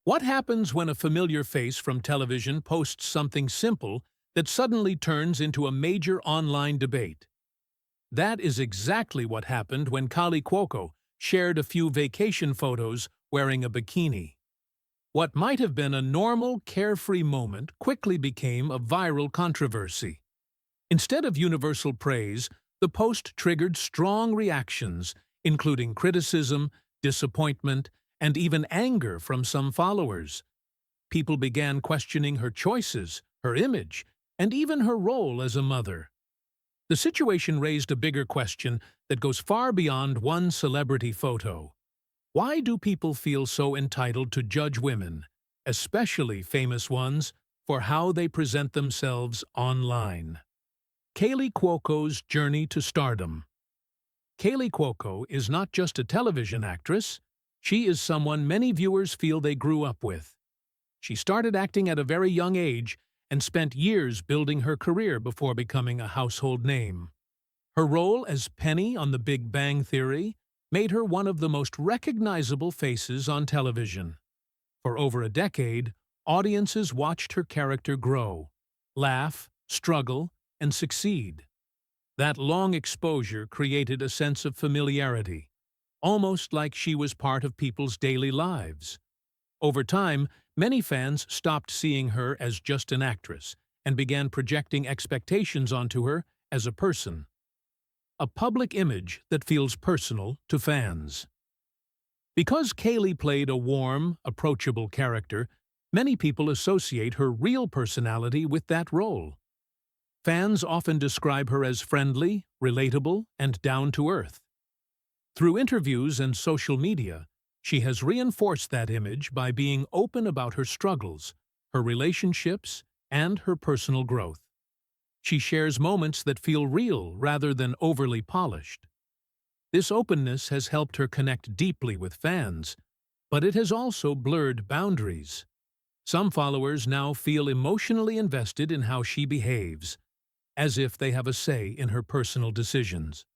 What happens when a familiar face from television posts something simple that suddenly turns into a major online debate? That is exactly what happened when Kaley Cuoco shared a few vacation photos wearing a bikini. What might have been a normal, carefree moment quickly became a viral controversy. Instead of universal praise, the post triggered strong reactions, including criticism, disappointment, and even anger from some followers. People began questioning her choices, her image, and even her role as a mother. The situation raised a bigger question that goes far beyond one celebrity photo. Why do people feel so entitled to judge women, especially famous ones, for how they present themselves online? Kaley Cuoco's journey to stardom. Kaley Cuoco is not just a television actress, she is someone many viewers feel they grew up with. She started acting at a very young age and spent years building her career before becoming a household name. Her role as Penny on The Big Bang Theory made her one of the most recognizable faces on television. For over a decade, audiences watched her character grow, laugh, struggle, and succeed. That long exposure created a sense of familiarity, almost like she was part of people's daily lives. Over time, many fans stopped seeing her as just an actress and began projecting expectations onto her as a person. A public image that feels personal to fans. Because Kaley played a warm, approachable character, many people associate her real personality with that role. Fans often describe her as friendly, relatable, and down-to-earth. Through interviews and social media, she has reinforced that image by being open about her struggles, her relationships, and her personal growth. She shares moments that feel real rather than overly polished. This openness has helped her connect deeply with fans, but it has also blurred boundaries. Some followers now feel emotionally invested in how she behaves, as if they have a say in her personal decisions.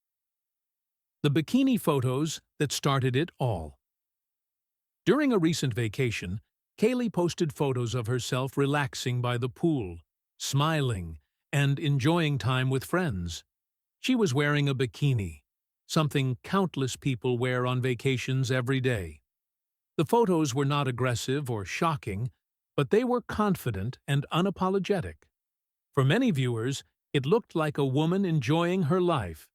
The bikini photos that started it all. During a recent vacation, Kaley posted photos of herself relaxing by the pool, smiling, and enjoying time with friends. She was wearing a bikini, something countless people wear on vacations every day. The photos were not aggressive or shocking, but they were confident and unapologetic. For many viewers, it looked like a woman enjoying her life.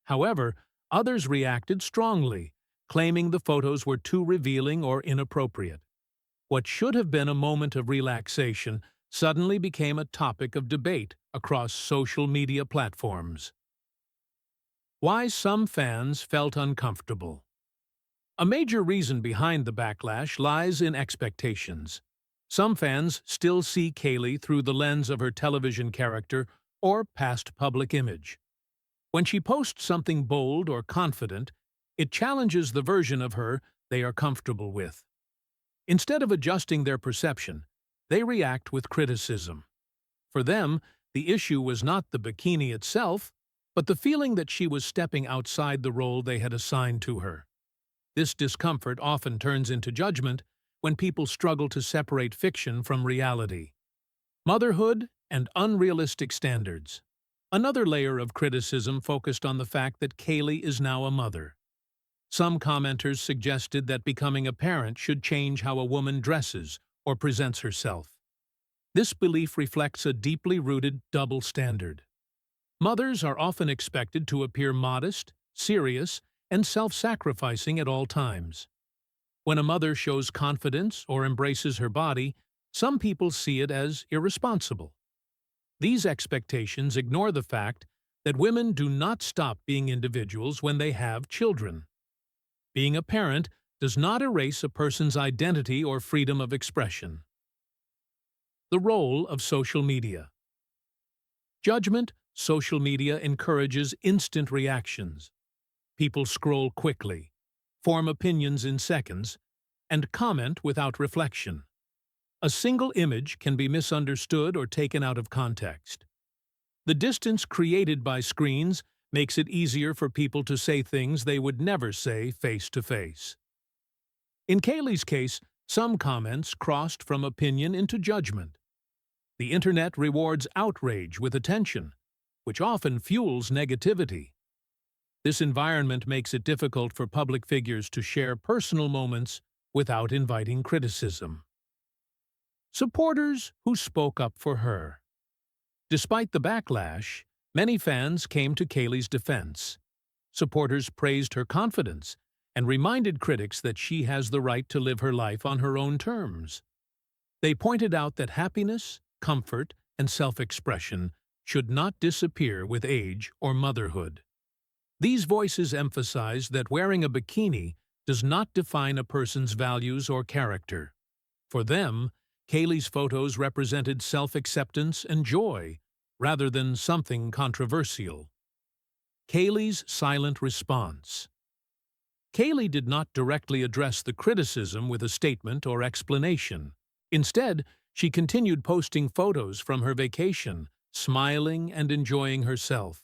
However, others reacted strongly, claiming the photos were too revealing or inappropriate. What should have been a moment of relaxation suddenly became a topic of debate across social media platforms. Why some fans felt uncomfortable. A major reason behind the backlash lies in expectations. Some fans still see Kaley through the lens of her television character or past public image. When she posts something bold or confident, it challenges the version of her they are comfortable with. Instead of adjusting their perception, they react with criticism. For them, the issue was not the bikini itself, but the feeling that she was stepping outside the role they had assigned to her. This discomfort often turns into judgment when people struggle to separate fiction from reality. Motherhood and unrealistic standards. Another layer of criticism focused on the fact that Kaley is now a mother. Some commenters suggested that becoming a parent should change how a woman dresses or presents herself. This belief reflects a deeply rooted double standard. Mothers are often expected to appear modest, serious, and self-sacrificing at all times. When a mother shows confidence or embraces her body, some people see it as irresponsible. These expectations ignore the fact that women do not stop being individuals when they have children. Being a parent does not erase a person's identity or freedom of expression. The role of social media. Judgment. Social media encourages instant reactions. People scroll quickly, form opinions in seconds, and comment without reflection. A single image can be misunderstood or taken out of context. The distance created by screens makes it easier for people to say things they would never say face to face. In Kaley's case, Some comments crossed from opinion into judgment. The internet rewards outrage with attention, which often fuels negativity. This environment makes it difficult for public figures to share personal moments without inviting criticism. Supporters who spoke up for her. Despite the backlash, many fans came to Kaley's defense. Supporters praised her confidence and reminded critics that she has the right to live her life on her own terms. They pointed out that happiness, comfort, and self-expression should not disappear with age or motherhood. These voices emphasized that wearing a bikini does not define a person's values or character. For them, Kaley's photos represented self-acceptance and joy, rather than something controversial. Kaley's silent response. Kaley did not directly address the criticism with a statement or explanation. Instead, she continued posting photos from her vacation, smiling and enjoying herself.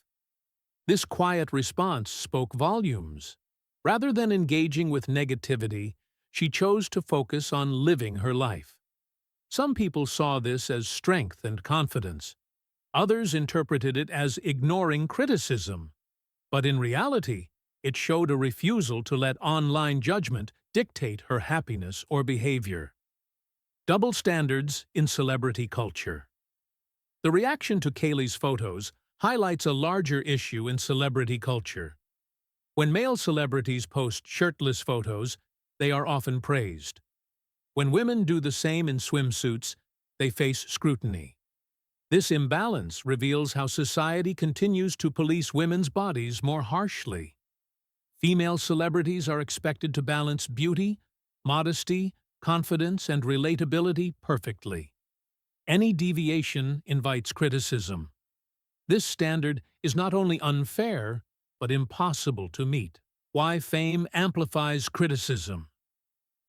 This quiet response spoke volumes. Rather than engaging with negativity, she chose to focus on living her life. Some people saw this as strength and confidence. Others interpreted it as ignoring criticism. But in reality, it showed a refusal to let online judgment dictate her happiness or behavior. Double standards in celebrity culture. The reaction to Kaley's photos highlights a larger issue in celebrity culture. When male celebrities post shirtless photos, they are often praised. When women do the same in swimsuits, they face scrutiny. This imbalance reveals how society continues to police women's bodies more harshly. Female celebrities are expected to balance beauty, modesty, confidence, and relatability perfectly. Any deviation invites criticism. This standard is not only unfair, but impossible to meet. Why fame amplifies criticism.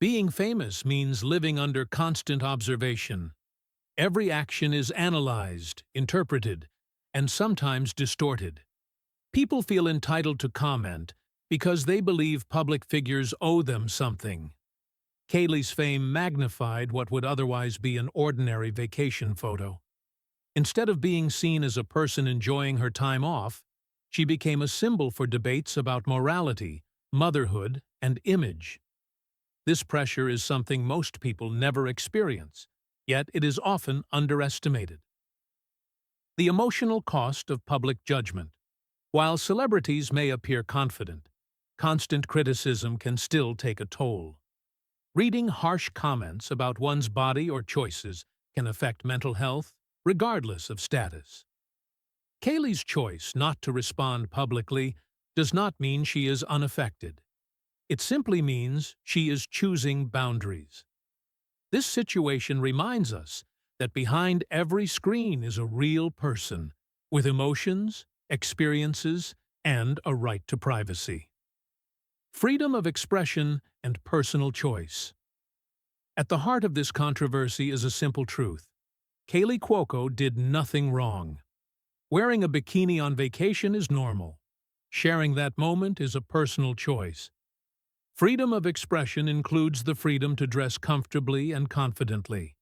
Being famous means living under constant observation. Every action is analyzed, interpreted, and sometimes distorted. People feel entitled to comment because they believe public figures owe them something. Kaley's fame magnified what would otherwise be an ordinary vacation photo. Instead of being seen as a person enjoying her time off, she became a symbol for debates about morality, motherhood, and image. This pressure is something most people never experience, yet it is often underestimated. The emotional cost of public judgment. While celebrities may appear confident, constant criticism can still take a toll. Reading harsh comments about one's body or choices can affect mental health, regardless of status. Kaley's choice not to respond publicly does not mean she is unaffected. It simply means she is choosing boundaries. This situation reminds us that behind every screen is a real person, with emotions, experiences, and a right to privacy. Freedom of expression and personal choice. At the heart of this controversy is a simple truth. Kaley Cuoco did nothing wrong. Wearing a bikini on vacation is normal. Sharing that moment is a personal choice. Freedom of expression includes the freedom to dress comfortably and confidently.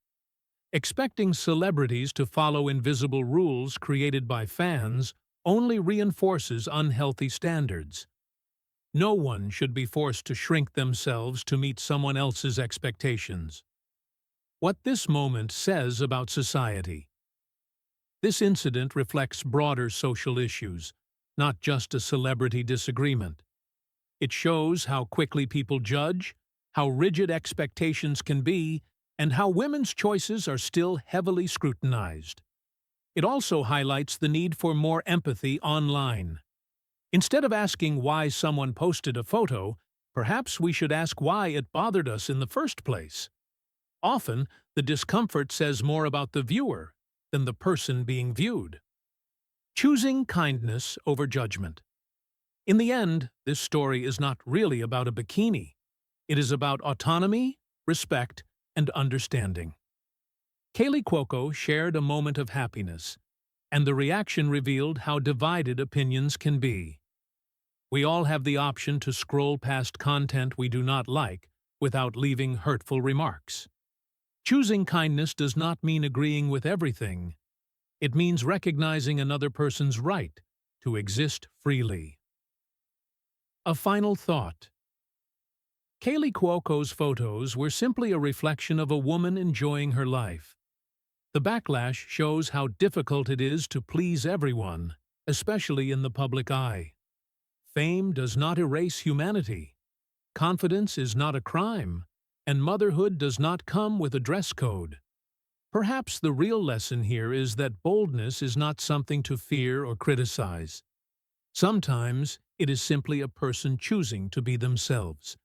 Expecting celebrities to follow invisible rules created by fans only reinforces unhealthy standards. No one should be forced to shrink themselves to meet someone else's expectations. What this moment says about society. This incident reflects broader social issues, not just a celebrity disagreement. It shows how quickly people judge, how rigid expectations can be, and how women's choices are still heavily scrutinized. It also highlights the need for more empathy online. Instead of asking why someone posted a photo, perhaps we should ask why it bothered us in the first place. Often, the discomfort says more about the viewer than the person being viewed. Choosing kindness over judgment. In the end, this story is not really about a bikini. It is about autonomy, respect, and understanding. Kaley Cuoco shared a moment of happiness, and the reaction revealed how divided opinions can be. We all have the option to scroll past content we do not like without leaving hurtful remarks. Choosing kindness does not mean agreeing with everything. It means recognizing another person's right to exist freely. A final thought. Kaley Cuoco's photos were simply a reflection of a woman enjoying her life. The backlash shows how difficult it is to please everyone, especially in the public eye. Fame does not erase humanity. Confidence is not a crime, and motherhood does not come with a dress code. Perhaps the real lesson here is that boldness is not something to fear or criticize. Sometimes it is simply a person choosing to be themselves.